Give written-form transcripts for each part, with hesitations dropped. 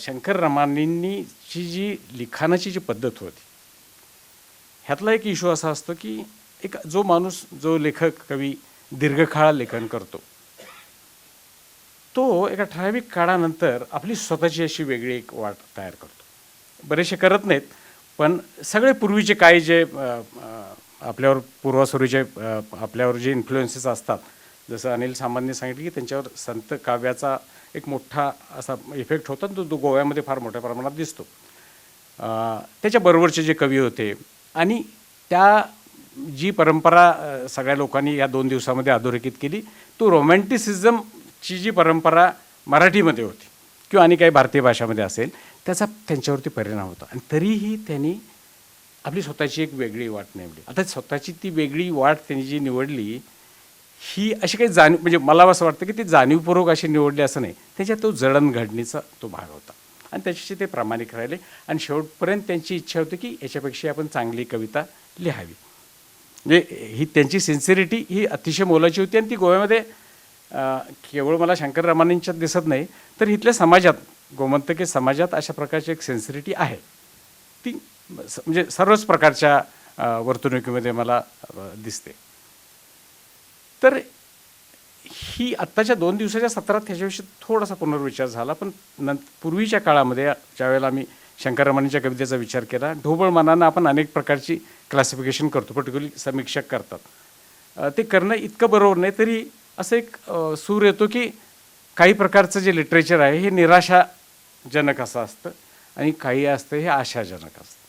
शंकर रामानींची जी लिखाणाची जी पद्धत होती, ह्यातला एक इशू असा असतो की एक जो माणूस, जो लेखक, कवी दीर्घकाळ लेखन करतो, तो एका ठराविक काळानंतर आपली स्वतःची अशी वेगळी एक वाट तयार करतो. बरेचसे करत नाहीत, पण सगळे पूर्वीचे काही जे आपल्यावर पूर्वासूरीचे आपल्यावर जे इन्फ्लुएन्सेस असतात, जसं अनिल सामंतने सांगितलं की त्यांच्यावर संत काव्याचा एक मोठा असा इफेक्ट होता, तो गोव्यामध्ये फार मोठ्या प्रमाणात दिसतो. त्याच्याबरोबरचे जे कवी होते आणि त्या जी परंपरा सगळ्या लोकांनी या 2 दिवसामध्ये अधोरेखित केली, तो रोमॅन्टिसिझमची जी परंपरा मराठीमध्ये होती किंवा आणि काही भारतीय भाषामध्ये असेल, त्याचा त्यांच्यावरती परिणाम होता. आणि तरीही त्यांनी आपली स्वतःची एक वेगळी वाट निवडली. आता स्वतःची ती वेगळी वाट त्यांनी जी निवडली, ही अशी काही म्हणजे मला असं वाटतं की ती जाणीवपूर्वक अशी निवडली असं नाही, त्याच्यात तो जडणघडणीचा तो भाग होता आणि त्याच्याशी ते प्रामाणिक राहिले. आणि शेवटपर्यंत त्यांची इच्छा होती की याच्यापेक्षा आपण चांगली कविता लिहावी. म्हणजे ही त्यांची सिन्सिरिटी ही अतिशय मोलाची होती. आणि ती गोव्यामध्ये केवळ मला शंकर रामानींच्यात दिसत नाही, तर इथल्या समाजात, गोमंतकी समाजात अशा प्रकारची एक सेन्सिरिटी आहे. ती म्हणजे सर्वच प्रकारच्या वर्तणुकीमध्ये मला दिसते. तर ही आत्ताच्या 2 दिवसाच्या सत्रात ह्याच्याविषयी थोडासा पुनर्विचार झाला, पण पूर्वीच्या काळामध्ये ज्यावेळेला आम्ही शंकर रामानींच्या कवितेचा विचार केला, ढोबळ मनानं आपण अनेक प्रकारची क्लासिफिकेशन करतो, पर्टिक्युलरली समीक्षक करतात. ते करणं इतकं बरोबर नाही, तरी असं एक सूर येतो की काही प्रकारचं जे लिटरेचर आहे हे निराशाजनक असं असतं आणि काही असतं हे आशाजनक असतं.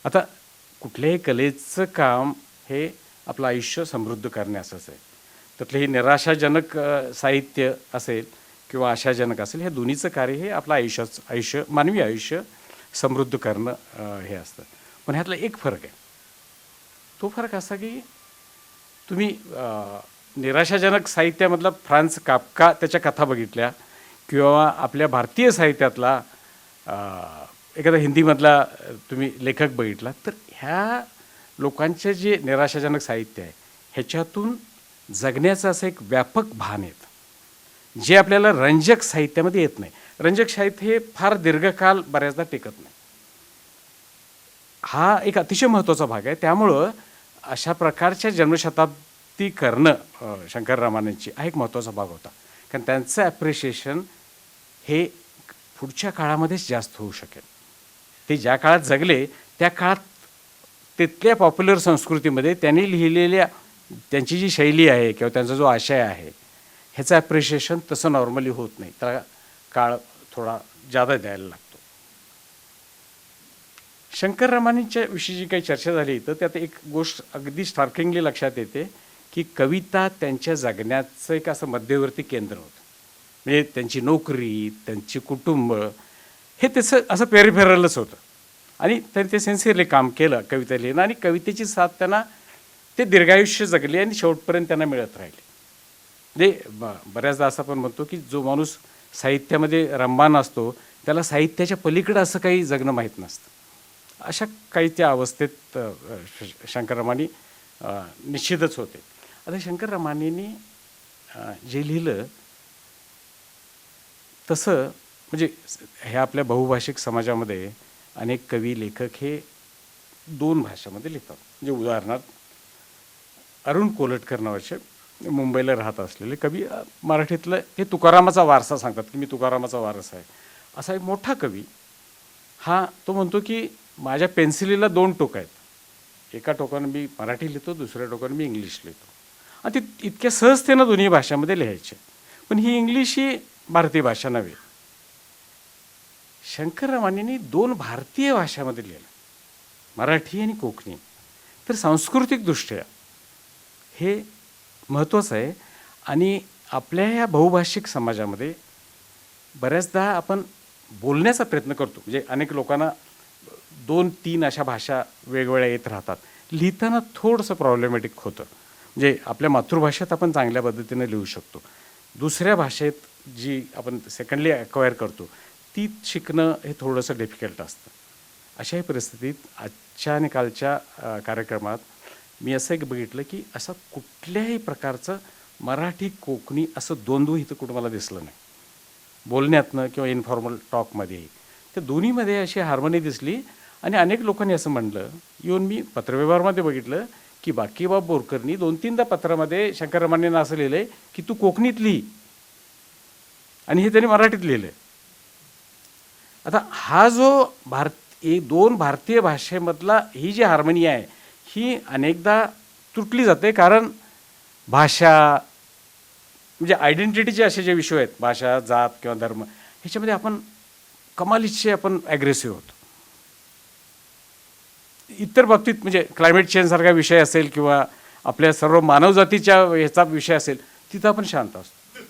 आता कुठल्याही कलेचं काम हे आपलं आयुष्य समृद्ध करण्याचंच आहे. त्यातलं हे निराशाजनक साहित्य असेल किंवा आशाजनक असेल, हे दोन्हीचं कार्य हे आपलं आयुष्य मानवी आयुष्य समृद्ध करणं हे असतं. पण ह्यातला एक फरक आहे. तो फरक असा की तुम्ही निराशाजनक साहित्यामधला फ्रान्स काफ्का त्याच्या कथा बघितल्या किंवा आपल्या भारतीय साहित्यातला एखादा हिंदीमधला तुम्ही लेखक बघितला, तर ह्या लोकांचे जे निराशाजनक साहित्य आहे ह्याच्यातून जगण्याचं असं एक व्यापक भान येतं, जे आपल्याला रंजक साहित्यामध्ये येत नाही. रंजक साहित्य हे फार दीर्घकाळ बऱ्याचदा टिकत नाही. हा एक अतिशय महत्त्वाचा भाग आहे. त्यामुळं अशा प्रकारच्या जन्मशताब्दी करणं शंकर रामानींची हा एक महत्त्वाचा भाग होता, कारण त्यांचं ॲप्रिशिएशन हे पुढच्या काळामध्येच जास्त होऊ शकेल. ते ज्या काळात जगले त्या काळात तिथल्या पॉप्युलर संस्कृतीमध्ये त्यांनी लिहिलेल्या त्यांची जी शैली आहे किंवा त्यांचा जो आशय आहे ह्याचं ॲप्रिशिएशन तसं नॉर्मली होत नाही. त्याला काळ थोडा जादा द्यायला लागतो. शंकर रामानींच्या विषयी जी काही चर्चा झाली, तर त्यात एक गोष्ट अगदी स्टार्किंगली लक्षात येते की कविता त्यांच्या जगण्याचं एक असं मध्यवर्ती केंद्र होतं. म्हणजे त्यांची नोकरी, त्यांची कुटुंब हे त्याचं असं पेरिफेरलच होतं. आणि तरी ते सिन्सिअरली काम केलं कविता लिहिणं, आणि कवितेची साथ त्यांना ते दीर्घायुष्य जगले आणि शेवटपर्यंत त्यांना मिळत राहिले. म्हणजे बऱ्याचदा असं आपण म्हणतो की जो माणूस साहित्यामध्ये रममाण असतो त्याला साहित्याच्या पलीकडं असं काही जगणं माहीत नसतं. अशा काही त्या अवस्थेत शंकर रामानी निश्चितच होते. आता शंकर रामानींनी जे लिहिलं तसं, म्हणजे ह्या आपल्या बहुभाषिक समाजामध्ये अनेक कवी लेखक हे 2 भाषामध्ये लिहितात. म्हणजे उदाहरणार्थ अरुण कोलटकर नावाचे मुंबईला राहत असलेले कवी, मराठीतलं हे तुकारामाचा वारसा सांगतात की मी तुकारामाचा वारस आहे, असा एक मोठा कवी. हा तो म्हणतो की माझ्या पेन्सिलीला 2 टोकं आहेत, एका टोकानं मी मराठी लिहितो, दुसऱ्या टोकानं मी इंग्लिश लिहितो. आणि ते इतक्या सहजतेनं दोन्ही भाषामध्ये लिहायचे. पण ही इंग्लिश ही भारतीय भाषा नव्हे. शंकर रामानींनी 2 भारतीय भाषामध्ये लिहिलं, मराठी आणि कोकणी. तर सांस्कृतिकदृष्ट्या हे महत्त्वाचं आहे. आणि आपल्या ह्या बहुभाषिक समाजामध्ये बऱ्याचदा आपण बोलण्याचा प्रयत्न करतो, म्हणजे अनेक लोकांना 2-3 अशा भाषा वेगवेगळ्या येत राहतात. लिहिताना थोडंसं प्रॉब्लेमॅटिक होतं. म्हणजे आपल्या मातृभाषेत आपण चांगल्या पद्धतीने लिहू शकतो, दुसऱ्या भाषेत जी आपण सेकंडली अक्वायर करतो ती शिकणं हे थोडंसं डिफिकल्ट असतं. अशाही परिस्थितीत आजच्या आणि कालच्या कार्यक्रमात मी असं एक बघितलं की असं कुठल्याही प्रकारचं मराठी कोकणी असं द्वंद्व इथं कुठं मला दिसलं नाही, बोलण्यातनं किंवा इन्फॉर्मल टॉकमध्ये. त्या दोन्हीमध्ये अशी हार्मनी दिसली आणि अनेक लोकांनी असं म्हणलं, इव्हन मी पत्रव्यवहारमध्ये बघितलं की बाकीबाब बोरकरनी 2-3दा पत्रामध्ये शंकररामांना असं लिहिलं आहे की तू कोकणीत लिही आणि हे त्यांनी मराठीत लिहिलं आहे. आता हा जो दोन भारतीय भाषेमधला ही जी हार्मनी आहे ही अनेकदा तुटली जाते, कारण भाषा म्हणजे आयडेंटिटीचे असे जे विषय आहेत, भाषा, जात किंवा धर्म, ह्याच्यामध्ये आपण कमालीचे आपण ॲग्रेसिव्ह होतो. इतर बाबतीत म्हणजे क्लायमेट चेंजसारखा विषय असेल किंवा आपल्या सर्व मानवजातीच्या ह्याचा विषय असेल, तिथं आपण शांत असतो.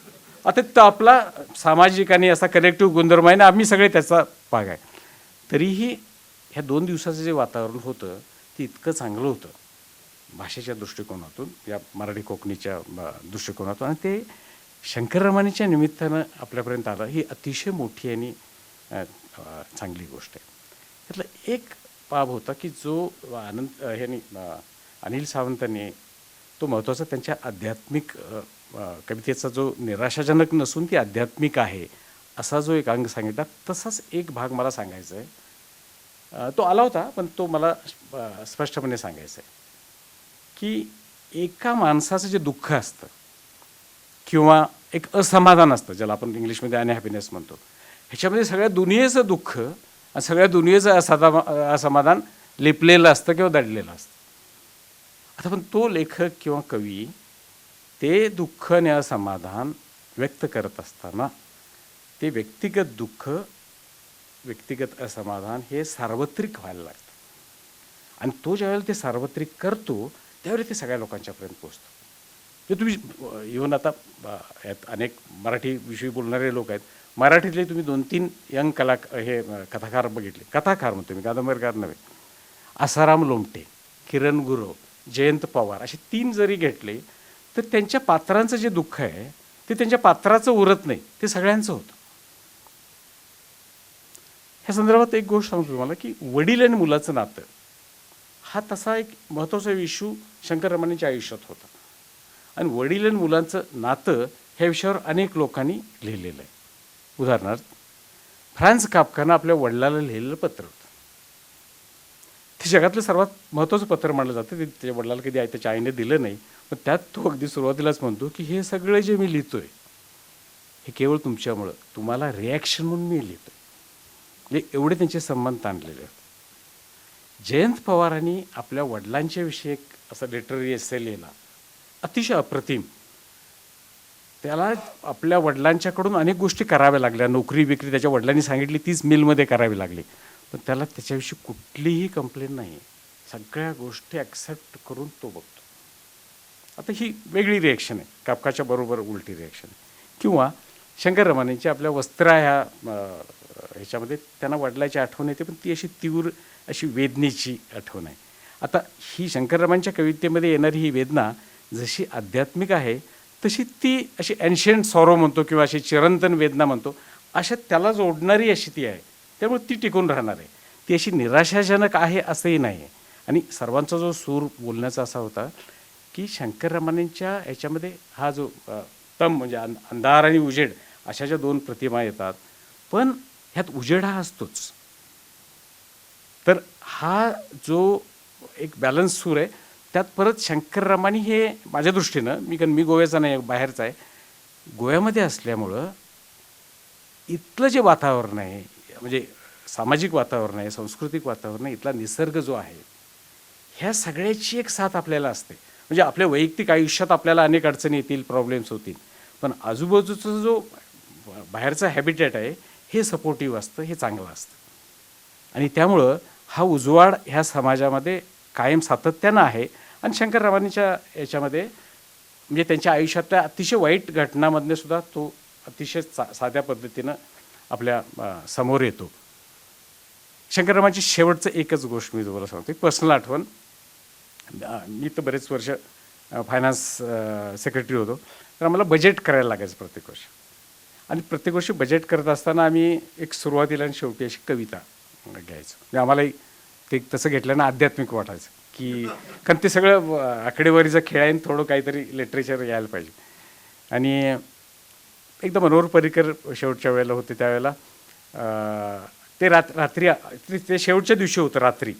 आता तिथं आपला सामाजिक आणि असा कलेक्टिव्ह गुणधर्म आहे ना, आम्ही सगळे त्याचा भाग आहे. तरीही ह्या 2 दिवसाचं जे वातावरण होतं ते इतकं चांगलं होतं भाषेच्या दृष्टिकोनातून, या मराठी कोकणीच्या दृष्टिकोनातून, आणि ते शंकररामांच्या निमित्तानं आपल्यापर्यंत आलं, ही अतिशय मोठी आणि चांगली गोष्ट आहे. त्यातला एक बाब होता की जो अनिल सावंतांनी तो महत्त्वाचा त्यांच्या आध्यात्मिक कवितेचा जो निराशाजनक नसून ती आध्यात्मिक आहे असा जो एक अंग सांगितला, तसाच एक भाग मला सांगायचा आहे. तो आला होता पण तो मला स्पष्टपणे सांगायचं आहे की एका माणसाचं जे दुःख असतं किंवा एक असमाधान असतं, ज्याला आपण इंग्लिशमध्ये अनहॅपीनेस म्हणतो, ह्याच्यामध्ये सगळ्या दुनियेचं दुःख आणि सगळ्या दुनियेचं असमाधान लेपलेलं असतं किंवा दडलेलं असतं. आता पण तो लेखक किंवा कवी ते दुःख आणि असमाधान व्यक्त करत असताना ते व्यक्तिगत दुःख, व्यक्तिगत असमाधान हे सार्वत्रिक व्हायला लागतं, आणि तो ज्यावेळेला ते सार्वत्रिक करतो त्यावेळेला ते सगळ्या लोकांच्यापर्यंत पोचतं. जे तुम्ही इव्हन आता यात अनेक मराठी विषयी बोलणारे लोक आहेत, मराठीतले तुम्ही 2-3 यंग कथाकार बघितले, कथाकार म्हणतो मी, कादंबरकार नव्हे, आसाराम लोमटे, किरण गुरव, जयंत पवार, असे 3 जरी घेतले तर त्यांच्या पात्रांचं जे दुःख आहे ते त्यांच्या पात्राचं उरत नाही, ते सगळ्यांचं होतं. ह्या संदर्भात एक गोष्ट सांगतो तुम्हाला की वडील आणि मुलाचं नातं हा तसा एक महत्त्वाचा इश्यू शंकररामांच्या आयुष्यात होता, आणि वडील आणि मुलांचं नातं ह्या विषयावर अनेक लोकांनी लिहिलेलं आहे. उदाहरणार्थ फ्रान्स काफकानं आपल्या वडिलाला लिहिलेलं पत्र होतं. ते जगातलं सर्वात महत्त्वाचं पत्र मानलं जातं. ते त्याच्या वडिलाला कधी त्याच्या आईने दिलं नाही, पण त्यात तो अगदी सुरुवातीलाच म्हणतो की हे सगळं जे मी लिहितोय हे केवळ तुमच्यामुळं, तुम्हाला रिॲक्शन म्हणून मी लिहितोय. म्हणजे एवढे त्यांचे संबंध ताणलेले आहेत. जयंत पवारांनी आपल्या वडिलांच्या विषयी एक असा लिटररी एस्से लिहिला, अतिशय अप्रतिम. त्याला आपल्या वडिलांच्याकडून अनेक गोष्टी कराव्या लागल्या, नोकरी बिकरी त्याच्या वडिलांनी सांगितली तीच मिलमध्ये करावी लागली, पण त्याला त्याच्याविषयी कुठलीही कंप्लेंट नाही, सगळ्या गोष्टी ॲक्सेप्ट करून तो बघतो. आता ही वेगळी रिॲक्शन आहे, काफकाच्या बरोबर उलटी रिॲक्शन आहे. किंवा शंकररामांची आपल्या वस्त्रा ह्या ह्याच्यामध्ये त्यांना वडिलाची आठवण येते, पण ती अशी तीव्र अशी वेदनेची आठवण आहे. आता ही शंकररामांच्या कवितेमध्ये येणारी ही वेदना जशी आध्यात्मिक आहे तशी ती अशी एन्शियंट सॉरो म्हणतो किंवा अशी चिरंतन वेदना म्हणतो, अशा त्याला जोडणारी अशी ती आहे, त्यामुळे ती टिकून राहणार आहे. ती अशी निराशाजनक आहे असंही नाही आहे. आणि सर्वांचा जो सूर बोलण्याचा असा होता की शंकररामांच्या ह्याच्यामध्ये हा जो तम म्हणजे अंधार आणि उजेड अशा ज्या 2 प्रतिमा येतात, पण ह्यात उजेड हा असतोच. तर हा जो एक बॅलन्स सूर आहे, त्यात परत शंकररामांनी हे माझ्या दृष्टीनं, मी गोव्याचा नाही, बाहेरचा आहे, गोव्यामध्ये असल्यामुळं इथलं जे वातावरण आहे, म्हणजे सामाजिक वातावरण आहे, सांस्कृतिक वातावरण आहे, इथला निसर्ग जो आहे, ह्या सगळ्याची एक साथ आपल्याला असते. म्हणजे आपल्या वैयक्तिक आयुष्यात आपल्याला अनेक अडचणी येतील, प्रॉब्लेम्स होतील, पण आजूबाजूचा जो बाहेरचा हॅबिटेट आहे हे सपोर्टिव्ह असतं, हे चांगलं असतं. आणि त्यामुळं हा उजवाड ह्या समाजामध्ये कायम सातत्यानं आहे. आणि शंकररामांच्या याच्यामध्ये म्हणजे त्यांच्या आयुष्यातल्या अतिशय वाईट घटनांमधनं सुद्धा तो अतिशय साध्या पद्धतीनं आपल्या समोर येतो. शंकररामांची शेवटचं एकच गोष्ट मी तुम्हाला सांगतो, एक पर्सनल आठवण. मी तर बरेच वर्ष फायनान्स सेक्रेटरी होतो, तर आम्हाला बजेट करायला लागायचं प्रत्येक वर्षी. आणि प्रत्येक वर्षी बजेट करत असताना आम्ही एक सुरुवातीला आणि शेवटी अशी कविता घ्यायचो. म्हणजे आम्हालाही ते तसं घेतल्यानं आध्यात्मिक वाटायचं की, कारण ते सगळं आकडेवारीचं खेळ आहे, थोडं काहीतरी लिटरेचर यायला पाहिजे. आणि एकदा मनोहर पर्रिकर शेवटच्या वेळेला होते, त्यावेळेला ते रात्री ते शेवटच्या दिवशी होतं रात्री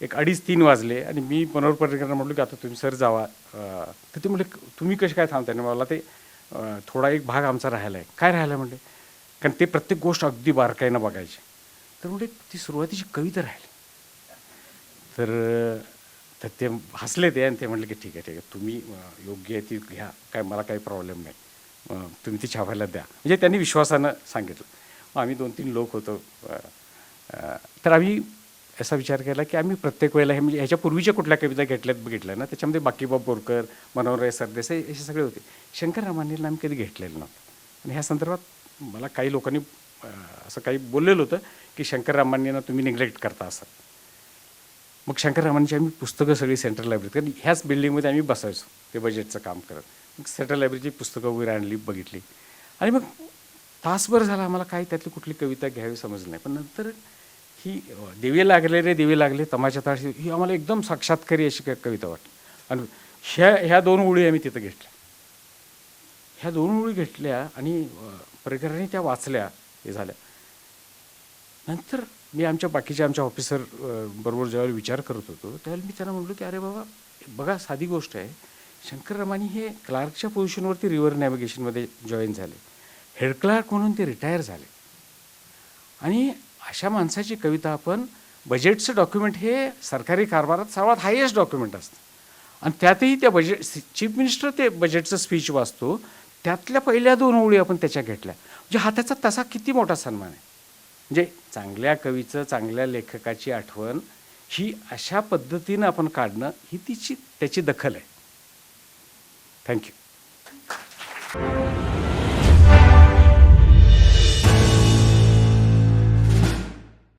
2:30-3 वाजले आणि मी मनोहर पर्रिकरांना म्हटलं की आता तुम्ही सर जावा. तर ते म्हटले तुम्ही कसे काय थांबताय? मला ते थोडा एक भाग आमचा राहिला आहे. काय राहिला म्हटले? कारण ते प्रत्येक गोष्ट अगदी बारकाईनं बघायचे. तर म्हटले ती सुरुवातीची कविता राहिली. तर ते हसले ते आणि ते म्हटले की ठीक आहे तुम्ही योग्य आहे ती घ्या, काय मला काही प्रॉब्लेम नाही, तुम्ही ती छापायला द्या. म्हणजे त्यांनी विश्वासानं सांगितलं. मग आम्ही 2-3 लोक होतो. तर आम्ही असा विचार केला की आम्ही प्रत्येक वेळेला हे म्हणजे ह्याच्या पूर्वीच्या कुठल्या कविता बघितल्या ना, त्याच्यामध्ये बाकीबाब बोरकर, मनोहरराय सरदेसाई असे सगळे होते. शंकर रामांनीला आम्ही कधी घेतलेलं नव्हतं. आणि ह्या संदर्भात मला काही लोकांनी असं काही बोललेलं होतं की शंकर रामांनींना तुम्ही निग्लेक्ट करता असं. मग शंकर रामांची आम्ही पुस्तकं सगळी सेंट्रल लायब्ररीत, कारण ह्याच बिल्डिंगमध्ये आम्ही बसायचो ते बजेटचं काम करत. मग सेंट्रल लायब्ररीची पुस्तकं वगैरे आणली, बघितली. आणि मग तासभर झाला आम्हाला काही त्यातली कुठली कविता घ्यावी समजली नाही. पण नंतर ही दिवे लागले रे दिवे लागले तमाच्या ताळशी ही आम्हाला एकदम साक्षात्कारी अशी कविता वाटली. आणि ह्या 2 ओळी आम्ही तिथं घेतल्या. ह्या 2 ओळी घेतल्या आणि पर्रिकरांनी त्या वाचल्या, हे झाल्या. नंतर मी आमच्या ऑफिसर बरोबर ज्यावेळी विचार करत होतो त्यावेळेला मी त्यांना म्हटलो की अरे बाबा बघा, साधी गोष्ट आहे, शंकर रामानी हे क्लार्कच्या पोझिशनवरती रिव्हर नॅव्हिगेशनमध्ये जॉईन झाले, हेड क्लार्क म्हणून ते रिटायर झाले. आणि अशा माणसाची कविता आपण बजेटचं डॉक्युमेंट हे सरकारी कारभारात सर्वात हायेस्ट डॉक्युमेंट असतं. आणि त्यातही त्या चीफ मिनिस्टर ते बजेटचं स्पीच वाचतो, त्यातल्या पहिल्या 2 ओळी आपण त्याच्या घेतल्या. म्हणजे हा त्याचा तसा किती मोठा सन्मान आहे. म्हणजे चांगल्या कवीचं, चांगल्या लेखकाची आठवण ही अशा पद्धतीनं आपण काढणं ही त्याची दखल आहे. थँक्यू.